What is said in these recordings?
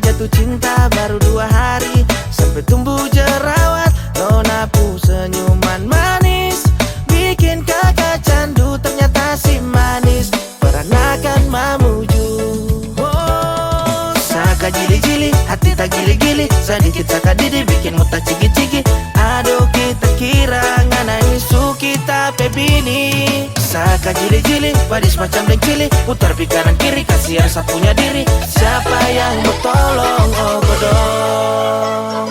Jatuh cinta baru 2 hari sampai tumbuh jerawat. Nona pu senyuman manis bikin kakak candu, ternyata si manis peranakan mamuju. Oh, saka jili-jili hati tak gili-gili, sedikit saka didi bikin muta cigi-cigi. Aduh kita kira ngana isu kita pebini. Saka jili-jili padis macam dengcili, putar pi kanan kiri kasihan sapunya diri. Siapa yang mau tolong oh godong.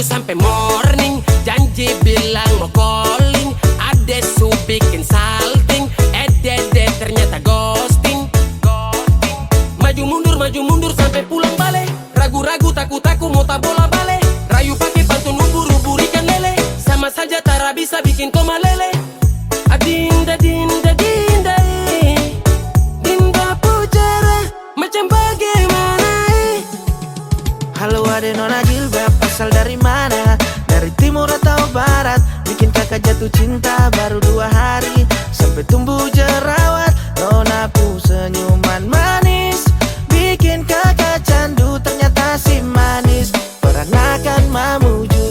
Sampai morning, janji bilang mau calling. Ade su bikin salting, dede ternyata ghosting. Maju mundur sampai pulang balik. Ragu-ragu takut-takut mau tak bola balik. Rayu pakai pantun ubur-ubur ikan lele. Sama saja tara bisa bikin koma lele. Adinda dinda dinda dinda pujara macam bagaimana Halo ade nona jilbab, asal dari mana? Dari timur atau barat? Bikin kakak jatuh cinta baru 2 hari sampai tumbuh jerawat. Nona pu senyuman manis bikin kakak candu, ternyata si manis peranakan mamuju.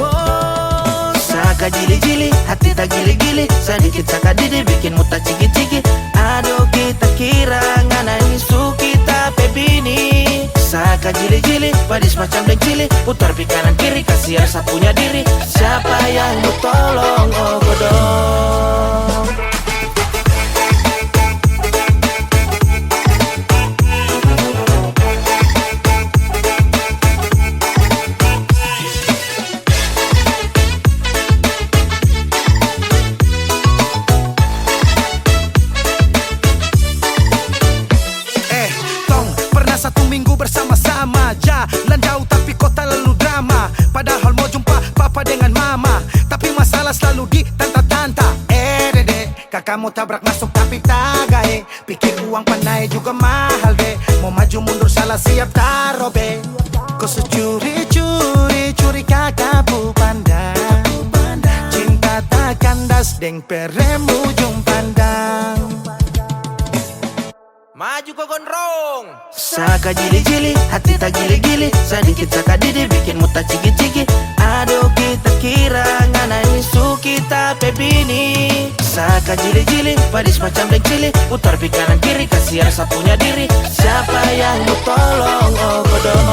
Oh, saka jili-jili hati tak gili-gili, sedikit saka didi bikin muta cigi-cigi. Aduh kita kira ngana isu kita pebini. Saka jili-jili padis macam dengcili, putar pi kanan kiri kasihan sapunya diri. Siapa yang mau tolong oh godong. Bersama-sama jalan jauh tapi kota lalu drama. Padahal mau jumpa papa dengan mama, tapi masalah selalu di tanta-tanta. Dede, kakak mau tabrak masuk tapi tak gae. Pikir uang pandai juga mahal deh. Mau maju mundur salah siap taruh be. Kau curi kakak pu pandang. Cinta tak kandas deng peremu ujung pandang. Maju kau gondrong. Saka jili-jili hati tak gili-gili, sedikit saka didi bikin muta cigi-cigi. Aduh kita kira ngana isu kita pebini. Saka jili-jili padis macam dengcili, putar pi kanan kiri kasihan sapunya diri. Siapa yang mau tolong oh godong.